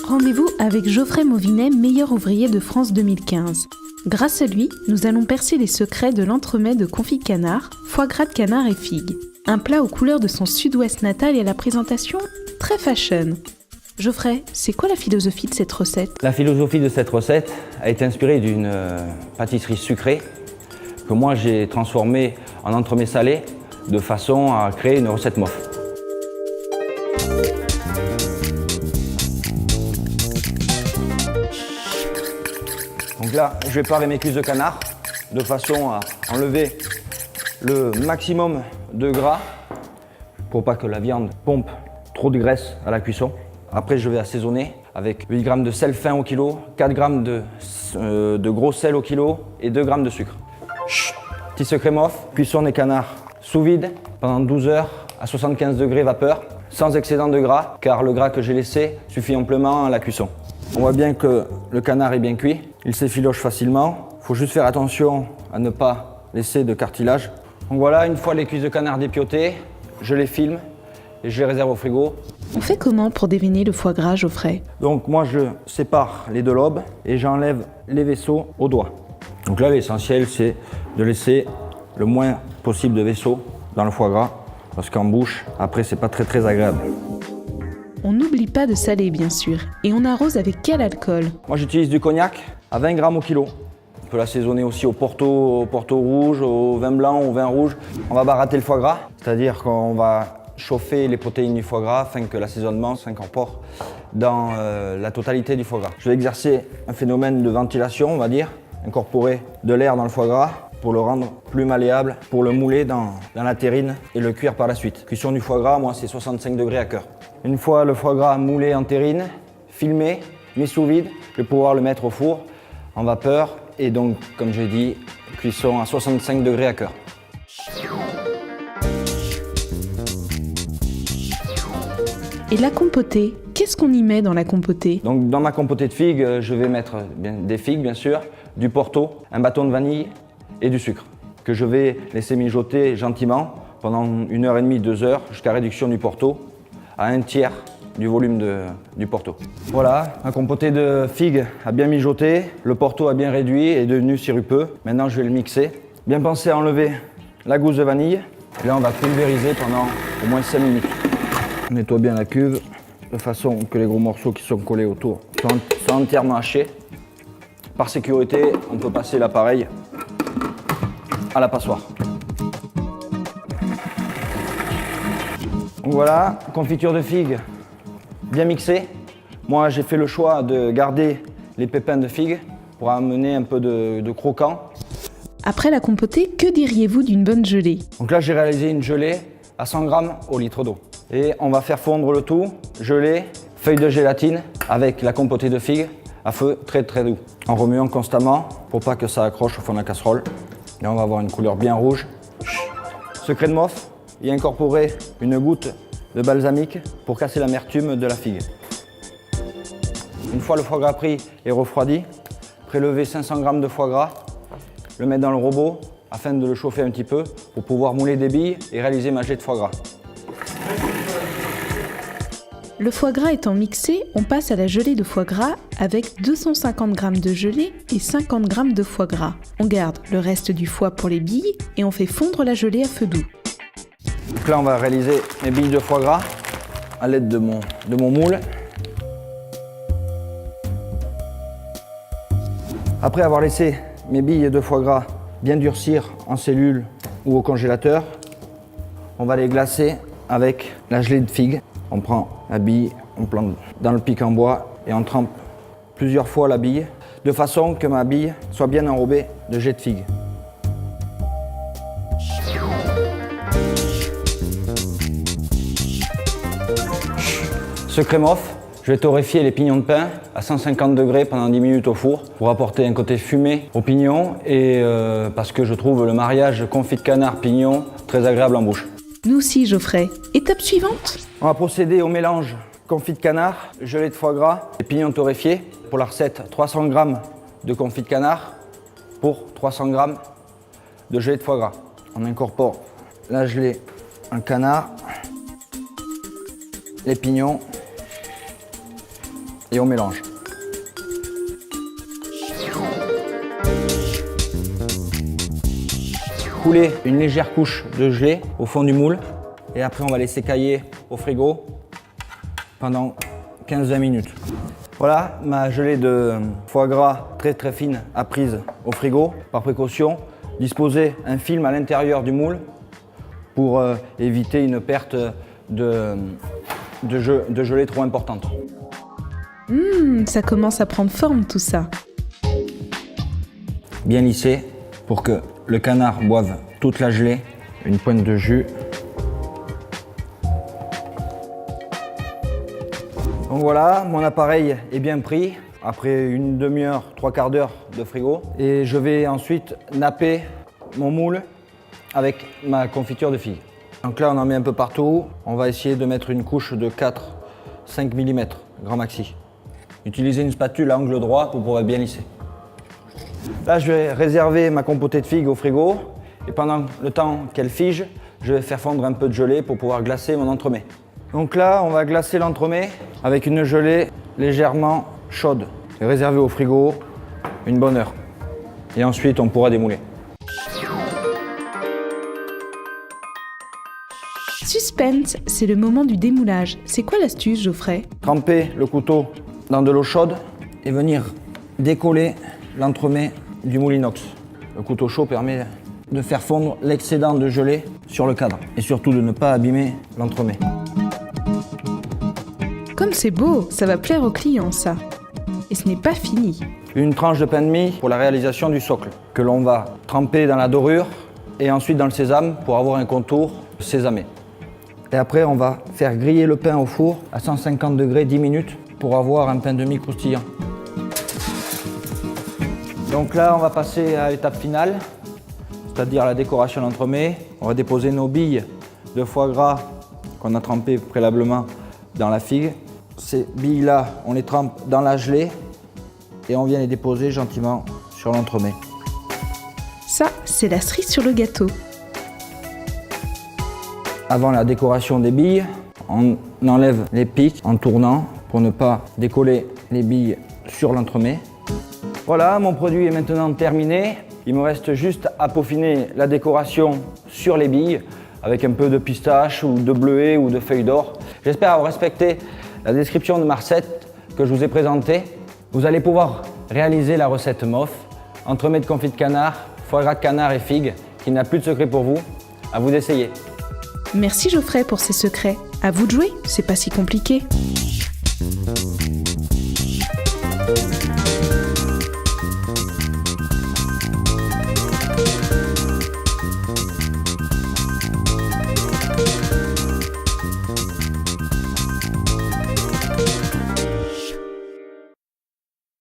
Rendez-vous avec Geoffrey Mauvinet, meilleur ouvrier de France 2015. Grâce à lui, nous allons percer les secrets de l'entremets de confit de canard, foie gras de canard et figues. Un plat aux couleurs de son sud-ouest natal et à la présentation très fashion. Geoffrey, c'est quoi la philosophie de cette recette? La philosophie de cette recette a été inspirée d'une pâtisserie sucrée que moi j'ai transformée en entremets salé de façon à créer une recette MOF. Donc là, je vais parer mes cuisses de canard de façon à enlever le maximum de gras pour pas que la viande pompe trop de graisse à la cuisson. Après, je vais assaisonner avec 8 g de sel fin au kilo, 4 g de gros sel au kilo et 2 g de sucre. Chut. Petit secret MOF, cuisson des canards sous vide pendant 12 heures à 75 degrés vapeur, sans excédent de gras, car le gras que j'ai laissé suffit amplement à la cuisson. On voit bien que le canard est bien cuit, il s'effiloche facilement. Il faut juste faire attention à ne pas laisser de cartilage. Donc voilà, une fois les cuisses de canard dépiotées, je les filme et je les réserve au frigo. On fait comment pour déveiner le foie gras, Geoffrey? Donc moi je sépare les deux lobes et j'enlève les vaisseaux au doigt. Donc là l'essentiel c'est de laisser le moins possible de vaisseaux dans le foie gras parce qu'en bouche après c'est pas très agréable. On n'oublie pas de saler bien sûr. Et on arrose avec quel alcool? Moi j'utilise du cognac à 20 g au kilo. On peut l'assaisonner aussi au porto rouge, au vin blanc, au vin rouge. On va baratter le foie gras, c'est-à-dire qu'on va chauffer les protéines du foie gras afin que l'assaisonnement s'incorpore dans la totalité du foie gras. Je vais exercer un phénomène de ventilation, on va dire, incorporer de l'air dans le foie gras pour le rendre plus malléable, pour le mouler dans la terrine et le cuire par la suite. Cuisson du foie gras, moi c'est 65 degrés à cœur. Une fois le foie gras moulé en terrine, filmé, mis sous vide, je vais pouvoir le mettre au four en vapeur et donc, comme j'ai dit, cuisson à 65 degrés à cœur. Et la compotée, qu'est-ce qu'on y met dans la compotée? Donc dans ma compotée de figues, je vais mettre des figues bien sûr, du porto, un bâton de vanille et du sucre que je vais laisser mijoter gentiment pendant 1h30, 2 heures jusqu'à réduction du porto à 1/3 du volume du porto. Voilà, ma compotée de figues a bien mijoté, le porto a bien réduit et est devenu sirupeux. Maintenant je vais le mixer. Bien penser à enlever la gousse de vanille. Et là on va pulvériser pendant au moins 5 minutes. On nettoie bien la cuve de façon que les gros morceaux qui sont collés autour soient entièrement hachés. Par sécurité, on peut passer l'appareil à la passoire. Donc voilà, confiture de figues bien mixée. Moi j'ai fait le choix de garder les pépins de figues pour amener un peu de croquant. Après la compotée, que diriez-vous d'une bonne gelée? Donc là j'ai réalisé une gelée à 100 g au litre d'eau. Et on va faire fondre le tout, gelée, feuille de gélatine avec la compotée de figues à feu très doux. En remuant constamment pour pas que ça accroche au fond de la casserole. Et on va avoir une couleur bien rouge. Secret de MOF, y incorporer une goutte de balsamique pour casser l'amertume de la figue. Une fois le foie gras pris et refroidi, prélever 500 g de foie gras, le mettre dans le robot afin de le chauffer un petit peu pour pouvoir mouler des billes et réaliser ma gelée de foie gras. Le foie gras étant mixé, on passe à la gelée de foie gras avec 250 g de gelée et 50 g de foie gras. On garde le reste du foie pour les billes et on fait fondre la gelée à feu doux. Donc là on va réaliser mes billes de foie gras à l'aide de mon moule. Après avoir laissé mes billes de foie gras bien durcir en cellule ou au congélateur, on va les glacer avec la gelée de figue. On prend la bille, on plante dans le pic en bois et on trempe plusieurs fois la bille de façon que ma bille soit bien enrobée de gelée de figue. Secret MOF, je vais torréfier les pignons de pain à 150 degrés pendant 10 minutes au four pour apporter un côté fumé aux pignons et parce que je trouve le mariage confit de canard-pignon très agréable en bouche. Nous aussi, Geoffrey. Étape suivante? On va procéder au mélange confit de canard, gelée de foie gras et pignons torréfiés. Pour la recette, 300 g de confit de canard, pour 300 g de gelée de foie gras. On incorpore la gelée, un canard, les pignons et on mélange. Couler une légère couche de gelée au fond du moule et après on va laisser cailler au frigo pendant 15-20 minutes. Voilà, ma gelée de foie gras très fine a prise au frigo. Par précaution, disposer un film à l'intérieur du moule pour éviter une perte de gelée trop importante. Ça commence à prendre forme tout ça. Bien lissé pour que le canard boive toute la gelée, une pointe de jus. Donc voilà, mon appareil est bien pris après une demi-heure, 3/4 d'heure de frigo. Et je vais ensuite napper mon moule avec ma confiture de figue. Donc là, on en met un peu partout. On va essayer de mettre une couche de 4-5 mm, grand maxi. Utilisez une spatule à angle droit pour pouvoir bien lisser. Là, je vais réserver ma compotée de figues au frigo et pendant le temps qu'elle fige, je vais faire fondre un peu de gelée pour pouvoir glacer mon entremets. Donc là, on va glacer l'entremets avec une gelée légèrement chaude et réservée au frigo une bonne heure. Et ensuite, on pourra démouler. Suspense, c'est le moment du démoulage. C'est quoi l'astuce, Geoffrey? Tremper le couteau dans de l'eau chaude et venir décoller l'entremet du moule inox. Le couteau chaud permet de faire fondre l'excédent de gelée sur le cadre et surtout de ne pas abîmer l'entremet. Comme c'est beau, ça va plaire aux clients ça. Et ce n'est pas fini. Une tranche de pain de mie pour la réalisation du socle que l'on va tremper dans la dorure et ensuite dans le sésame pour avoir un contour sésamé. Et après, on va faire griller le pain au four à 150 degrés 10 minutes pour avoir un pain de mie croustillant. Donc là, on va passer à l'étape finale, c'est-à-dire la décoration d'entremets. On va déposer nos billes de foie gras qu'on a trempées préalablement dans la figue. Ces billes-là, on les trempe dans la gelée et on vient les déposer gentiment sur l'entremet. Ça, c'est la cerise sur le gâteau. Avant la décoration des billes, on enlève les pics en tournant pour ne pas décoller les billes sur l'entremet. Voilà, mon produit est maintenant terminé. Il me reste juste à peaufiner la décoration sur les billes avec un peu de pistache ou de bleuet ou de feuilles d'or. J'espère avoir respecté la description de ma recette que je vous ai présentée. Vous allez pouvoir réaliser la recette MOF, entremets de confit de canard, foie gras de canard et figues, qui n'a plus de secret pour vous. À vous d'essayer. Merci Geoffrey pour ces secrets. À vous de jouer, c'est pas si compliqué.